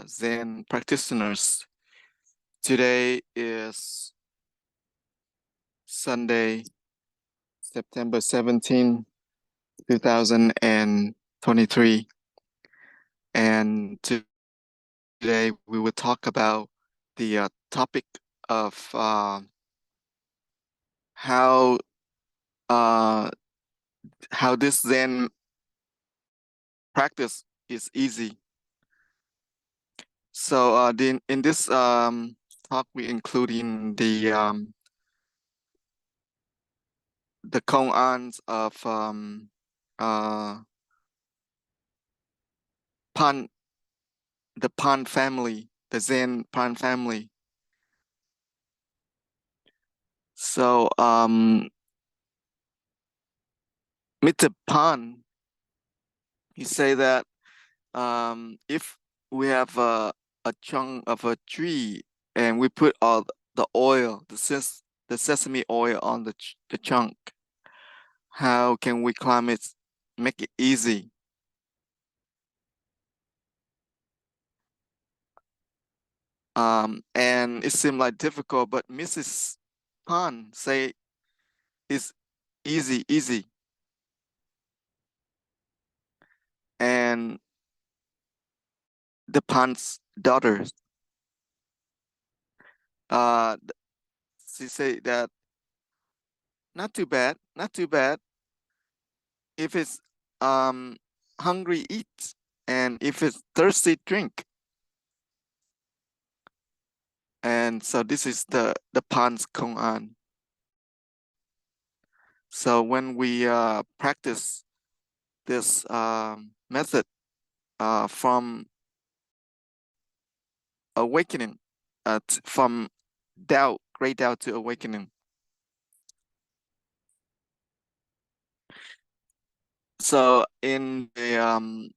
Zen practitioners. Today is Sunday, September 17, 2023. And today we will talk about the topic of how this Zen practice is easy. So in this talk, we including the koans of Pan, the Pan family, the Zen Pan family. So Mr. Pan, he say that if we have a chunk of a tree and we put all the oil, the sesame oil on the chunk, how can we climb it, make it easy? And it seemed like difficult, but Mrs. Pan say it's easy. And the Pan's daughter, she say that not too bad. If it's hungry, eat, and if it's thirsty, drink. And so this is the Pan's Koan. So when we practice this method from awakening, from doubt, great doubt to awakening. So in the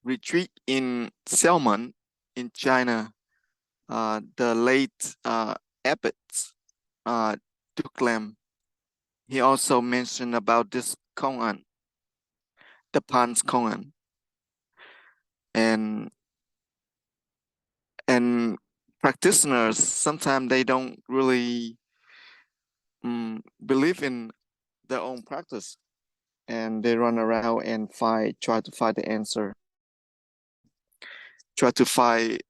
retreat in Xiamen in China, the late abbot Duklem, he also mentioned about this koan, the Pan's koan, and practitioners sometimes they don't really believe in their own practice, and they run around and try to find the answer, try to find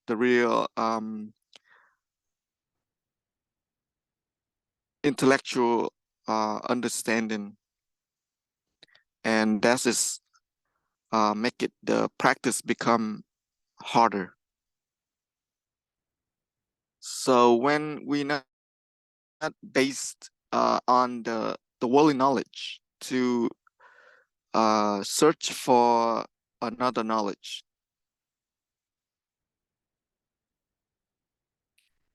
the real intellectual understanding, and that is make it the practice become harder. So when we not based on the worldly knowledge to search for another knowledge.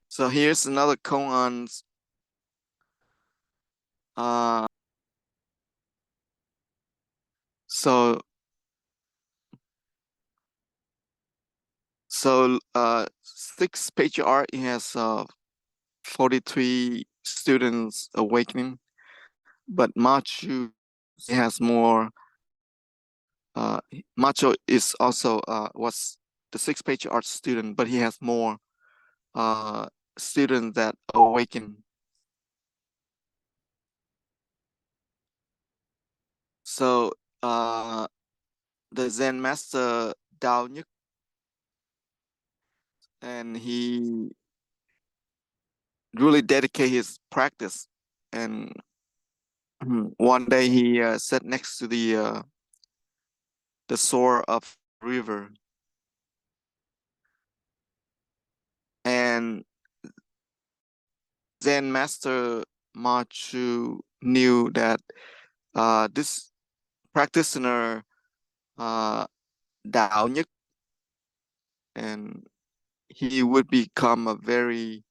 So here's another koan. So sixth patriarch, he has 43 students awakening, but Machu has more. Macho is also was the sixth patriarch student, but he has more students that awaken. So the Zen master Dao Nhức, and he really dedicate his practice. And one day he sat next to the shore of the river, and Zen master Ma Chu knew that this practitioner Dao Nhức, and he would become a very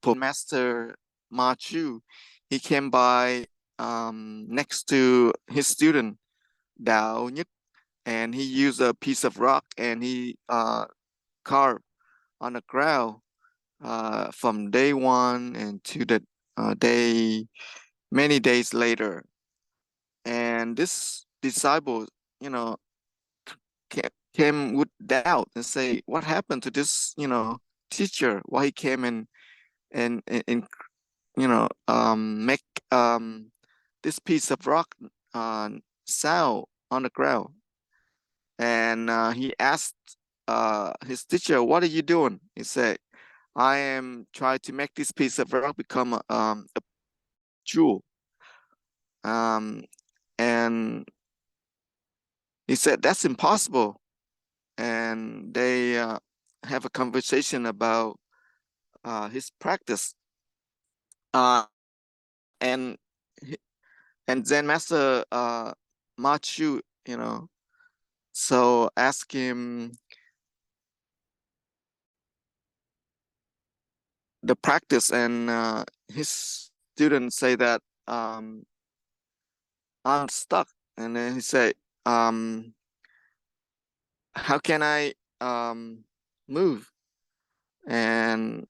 master Ma Chu. He came by next to his student Dao Nhức, and he used a piece of rock and he carved on the ground from day one and to the many days later. And this disciple, you know, came with doubt and say, what happened to this, teacher? Why he came and make this piece of rock sound on the ground. And he asked his teacher, what are you doing? He said, I am trying to make this piece of rock become a jewel. And he said, that's impossible. And they have a conversation about his practice. And and Zen Master Ma Chu, so ask him the practice, and his students say that I'm stuck. And then he said, how can I move and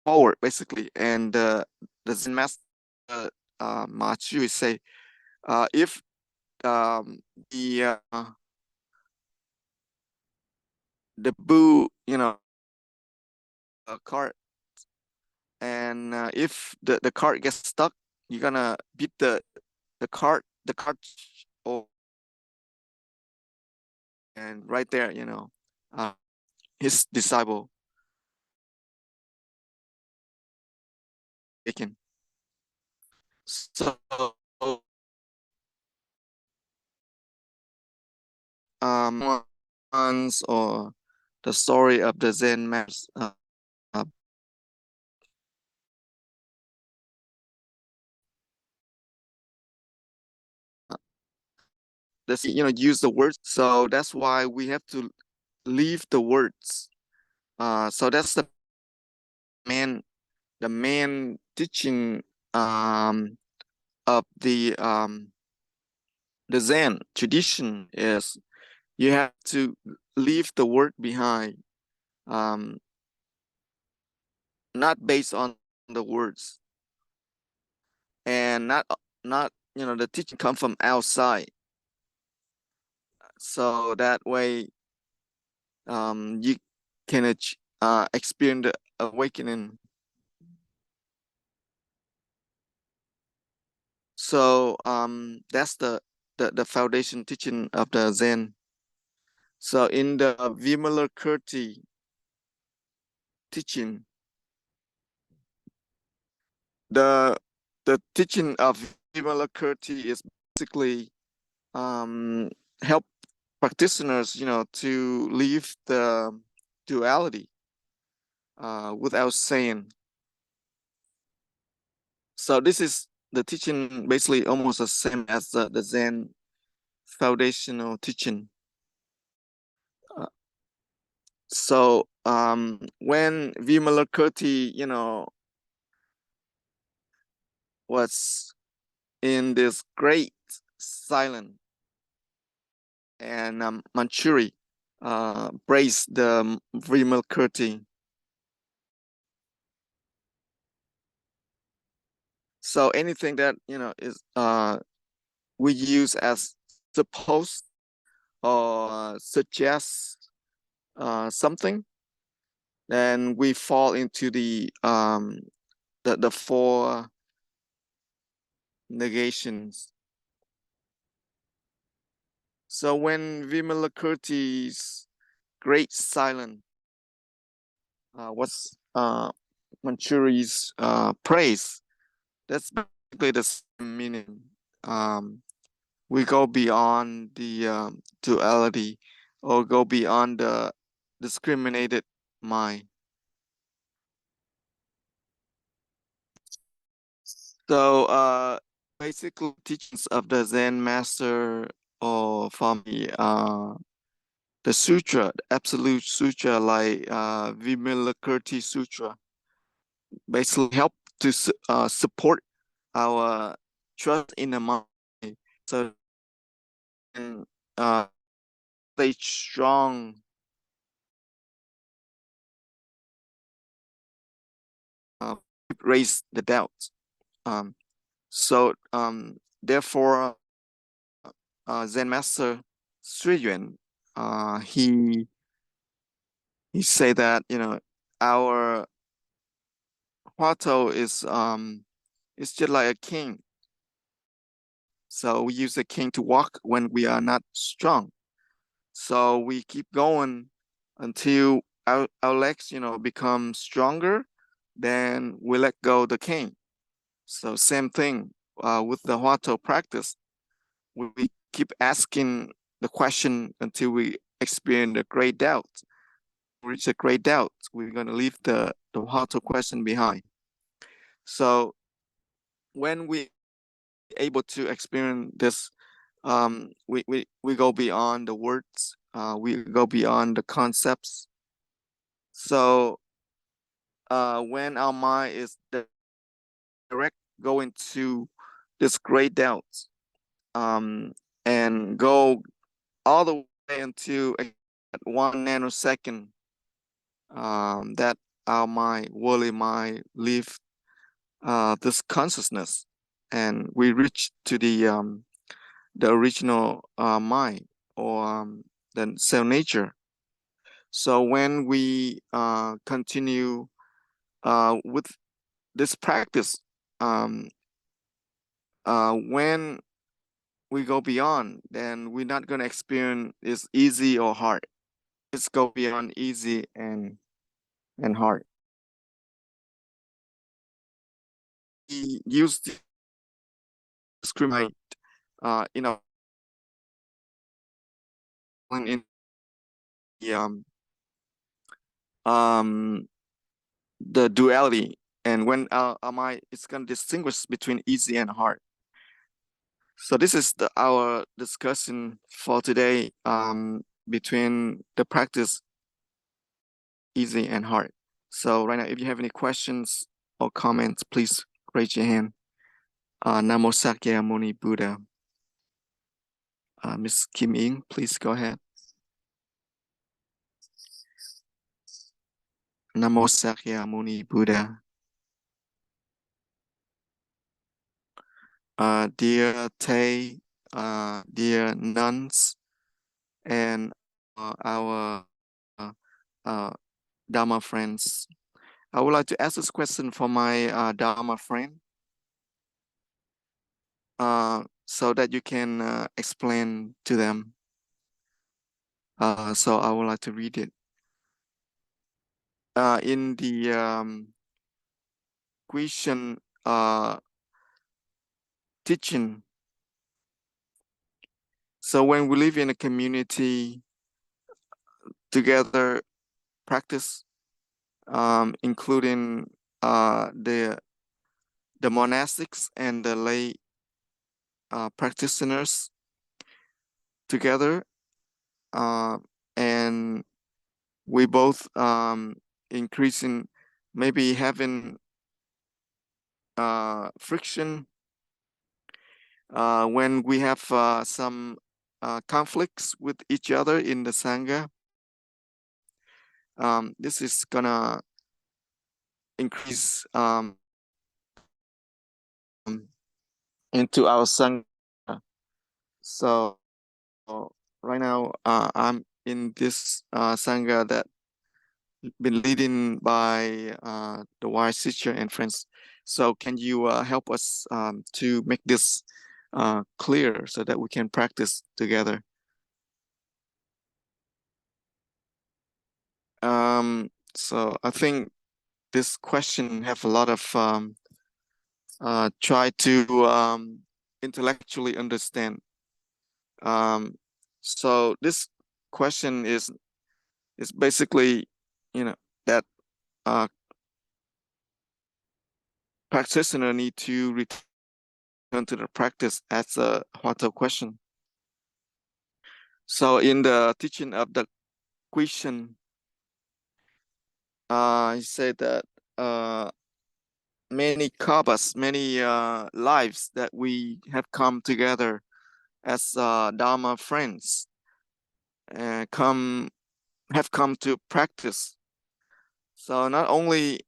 forward, basically? And the Zen Master Ma Chu say, if the boo, cart, and if the cart gets stuck, you're gonna beat the cart, or and right there, uh, his disciple taken. So once, or the story of the Zen maps, uh, this, use the words. So that's why we have to leave the words. So that's main the main teaching of the Zen tradition is you have to leave the word behind, um, not based on the words, and not the teaching come from outside. So that way, you can experience the awakening. So that's the foundation teaching of the Zen. So in the Vimalakirti teaching, the teaching of Vimalakirti is basically help practitioners, to leave the duality without saying. So this is the teaching, basically almost the same as the Zen foundational teaching. So when Vimalakirti, was in this great silence, and Manchuri praised the Vimalakirti. So anything that is we use as suppose or suggest something, then we fall into the four negations. So when Vimalakirti's great silence was Manchuri's praise, that's basically the same meaning. We go beyond the duality, or go beyond the discriminated mind. So basically teachings of the Zen master, or from the sutra, the absolute sutra, like Vimalakirti Sutra, basically help to support our trust in the mind, so and stay strong, uh, raise the doubts. So therefore, Zen master Sui Yuan he say that our Huato is just like a king. So we use a king to walk when we are not strong. So we keep going until our legs, become stronger. Then we let go the king. So same thing with the Huato practice. We keep asking the question until we experience the great doubt. Reach a great doubt, we're going to leave the Huato question behind. So when we able to experience this, we go beyond the words, we go beyond the concepts. So when our mind is direct going to this great doubt, and go all the way into 1 nanosecond, that our mind, worldly mind, leave this consciousness, and we reach to the original mind, or the cell nature. So when we continue with this practice, when we go beyond, then we're not going to experience it's easy or hard. It's go beyond easy and hard. We use the discriminate, in the um the duality, and when our mind is going to distinguish between easy and hard. So this is our discussion for today, between the practice easy and hard. So right now, if you have any questions or comments, please raise your hand. Namo Sakyamuni Buddha. Ms. Kim Ying, please go ahead. Namo Sakyamuni Buddha. Dear Tay, dear nuns, and our Dharma friends, I would like to ask this question for my Dharma friend, so that you can explain to them. So I would like to read it. In the question teaching, so when we live in a community together, practice, including the monastics and the lay practitioners together, and we both increasing, maybe having friction when we have some conflicts with each other in the Sangha. This is gonna increase into our Sangha. So right now, I'm in this Sangha that been leading by the wise teacher and friends. So can you help us to make this clear so that we can practice together? So I think this question have a lot of try to intellectually understand. So this question is basically, that practitioner need to return to the practice as a Huato question. So in the teaching of the question, he said that many karmas, many lives that we have come together as Dharma friends, have come to practice. So not only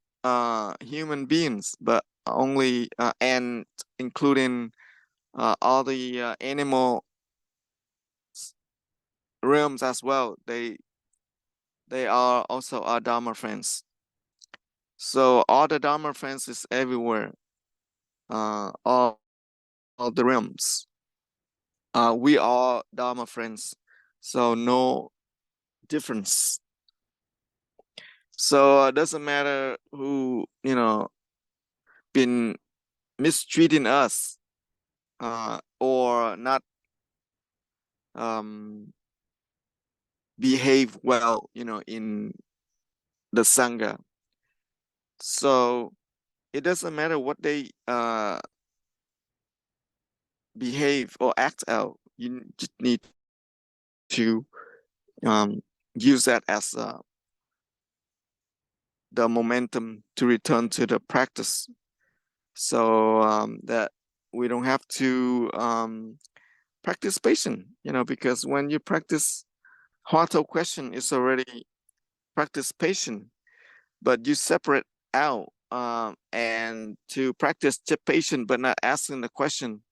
human beings, but only and including all the animal realms as well. They are also our Dharma friends. So all the Dharma friends is everywhere. All the realms. We are Dharma friends. So no difference. So it doesn't matter who, been mistreating us or not um, behave well, in the Sangha. So it doesn't matter what they behave or act out. You just need to use that as the momentum to return to the practice. So that we don't have to practice patience, because when you practice heart of question, it's already practice patience, but you separate out and to practice just patient but not asking the question,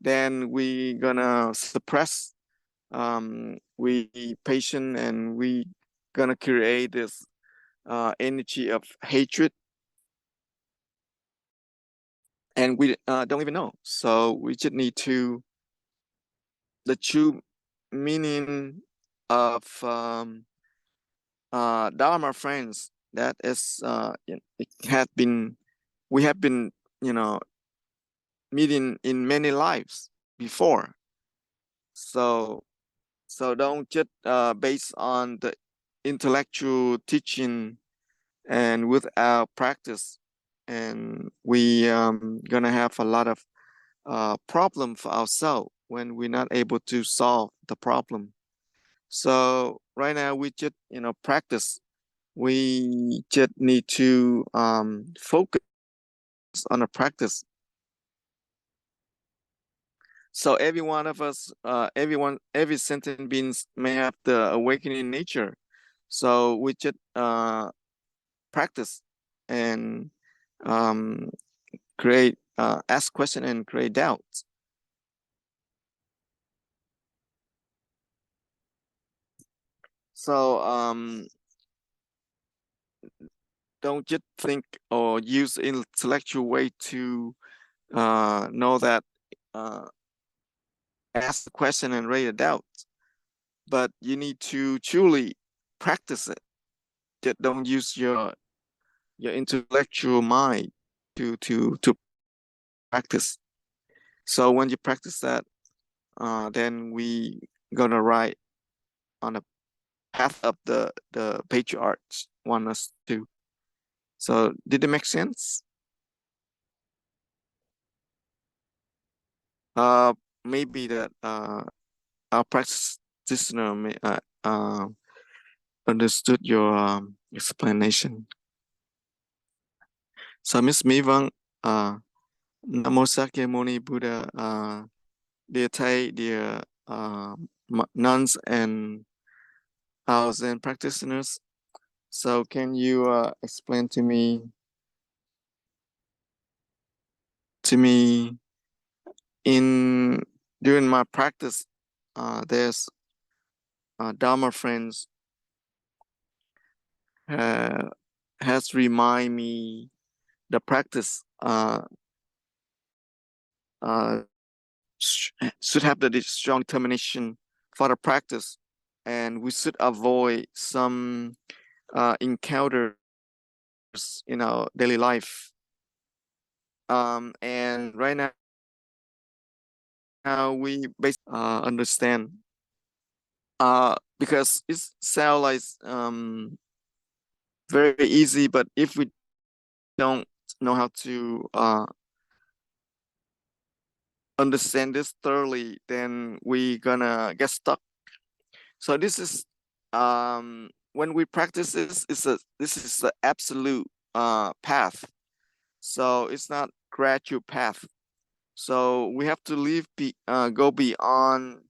then we gonna suppress we patient and we gonna create this energy of hatred, and we don't even know. So we just need to the true meaning of Dharma friends. That is it had been we have been meeting in many lives before. So don't just based on the intellectual teaching and without practice, and we gonna have a lot of problem for ourselves when we're not able to solve the problem. So right now we just practice. We just need to focus on the practice. So every one of us, every sentient beings may have the awakening nature. So we just practice and um, create, ask question and create doubts. So don't just think or use intellectual way to know that uh, ask the question and raise a doubt, but you need to truly practice it. Just don't use your intellectual mind to practice. So when you practice that, then we gonna ride on a path of the patriarchs want us to. So did it make sense? Uh, maybe that our practitioner may understood your explanation. So Miss Mỹ Vân, Namo Sakyamuni Buddha, dear Thầy, dear nuns and our Zen practitioners. So can you explain to me in during my practice, there's Dharma friends uh, has remind me the practice uh, should have the strong determination for the practice, and we should avoid some encounters in our daily life. And right now we basically understand because it sounds like very easy, but if we don't know how to understand this thoroughly, then we gonna get stuck. So this is when we practice this is the absolute path. So it's not gradual path. So we have to go beyond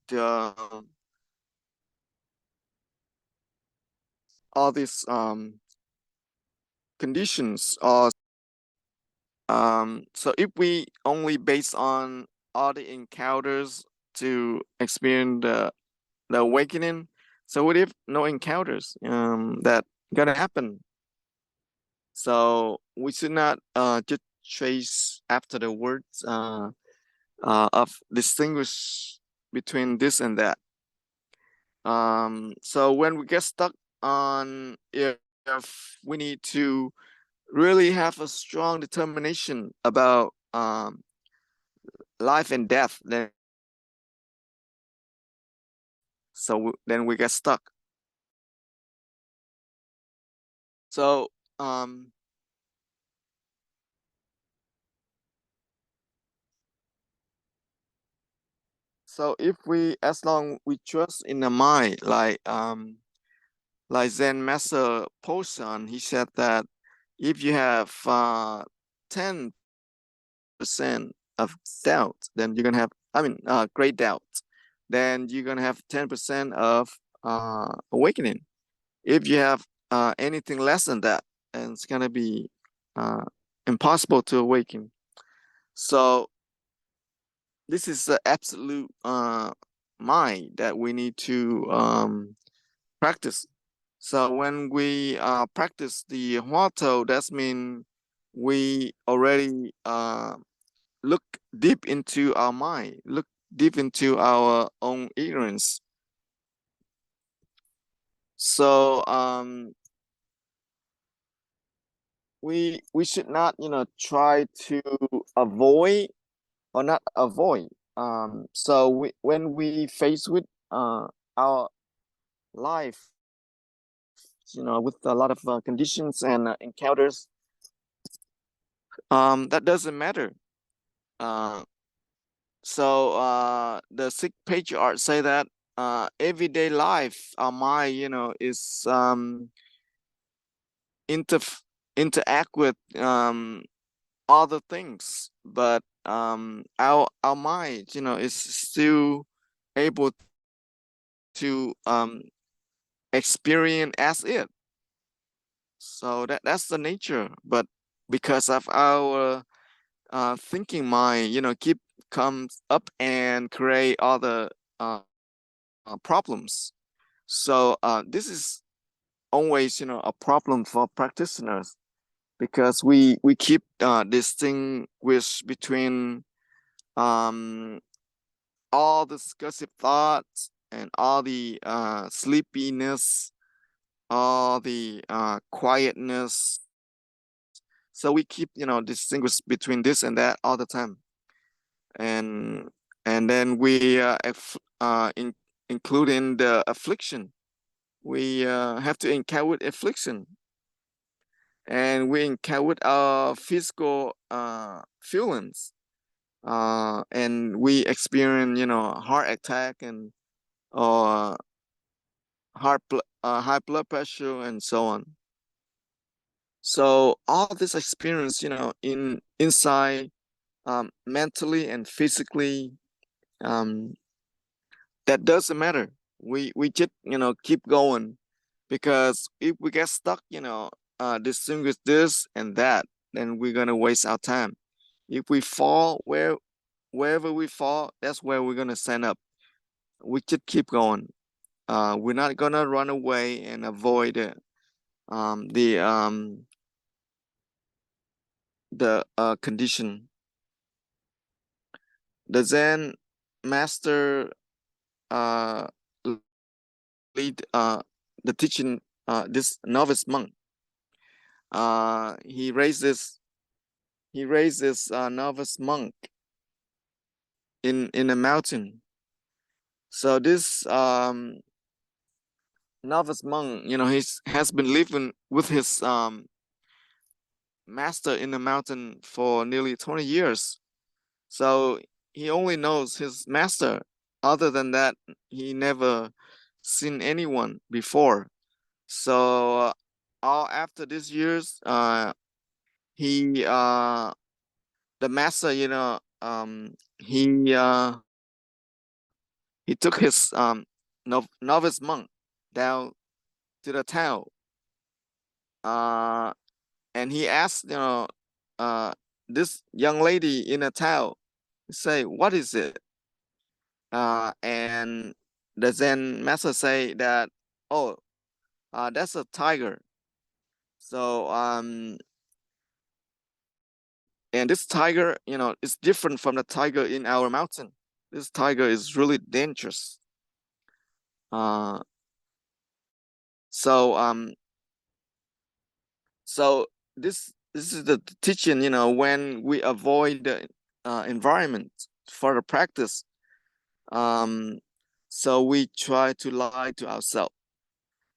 all these conditions. Or so if we only base on all the encounters to experience the awakening. So what if no encounters that gonna happen? So we should not just chase after the words of distinguish between this and that. So when we get stuck on if we need to really have a strong determination about life and death, then then we get stuck. So so if we, as long we trust in the mind, like Zen Master Poson, he said that if you have 10% of doubt, then you're gonna have, I mean, great doubt, then you're gonna have 10% of awakening. If you have anything less than that, then it's gonna be uh, impossible to awaken. So this is the absolute mind that we need to practice. So when we practice the Huatou, that's mean we already look deep into our mind, look deep into our own ignorance. So we should not, try to avoid or not avoid. So when we face with our life, with a lot of conditions and encounters, that doesn't matter. Uh, so the Sikh patriarch say that everyday life, our mind, is inter interact with other things, but our mind, is still able to experience as it. So that's the nature. But because of our thinking mind, keep comes up and create other problems. So this is always, a problem for practitioners, because we keep distinguish between um, all the discursive thoughts and all the sleepiness, all the quietness. So we keep, distinguish between this and that all the time, and then we including the affliction. We have to encounter affliction, and we encounter our physical feelings, and we experience, heart attack and or high blood pressure and so on. So all this experience, in inside, mentally and physically, um, that doesn't matter. We just, keep going, because if we get stuck, distinguish this and that, then we're gonna waste our time. If we fall wherever we fall, that's where we're gonna stand up. We just keep going. We're not gonna run away and avoid it. The condition. The Zen master uh lead the teaching, this novice monk. He raised this novice monk in a mountain. So this novice monk, he's has been living with his master in the mountain for nearly 20 years. So he only knows his master. Other than that, he never seen anyone before. So all after these years, he the master, he took his novice monk down to the town, uh, and he asked, uh, this young lady in the town, say, what is it? And the Zen master say that, oh, that's a tiger. So and this tiger, is different from the tiger in our mountain. This tiger is really dangerous. Uh, so so this is the teaching. When we avoid the environment for the practice, um, so we try to lie to ourselves.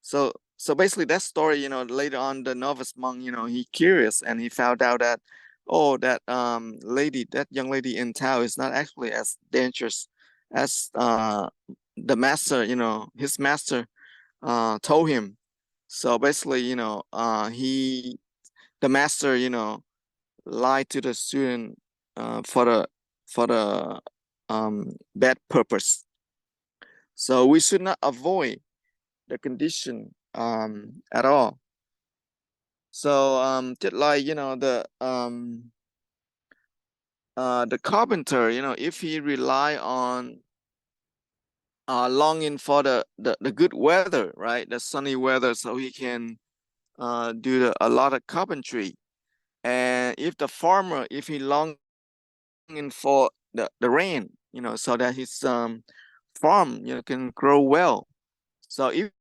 So basically that story, later on the novice monk, he curious and he found out that, oh, that young lady in town is not actually as dangerous as the master, his master told him. So basically, the master, lied to the student for the bad purpose. So we should not avoid the condition at all. So just like the carpenter, if he rely on longing for the good weather, right, the sunny weather, so he can do a lot of carpentry. And if the farmer, if he longing for the rain, so that his farm can grow well. So if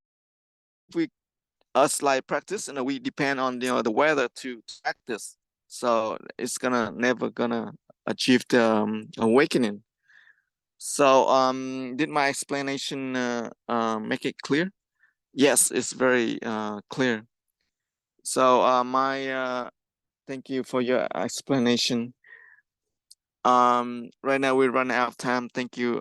we, us like practice, we depend on the weather to practice, so it's gonna never gonna achieve the awakening. So did my explanation make it clear? Yes, it's very clear. So my thank you for your explanation. Right now we run out of time. Thank you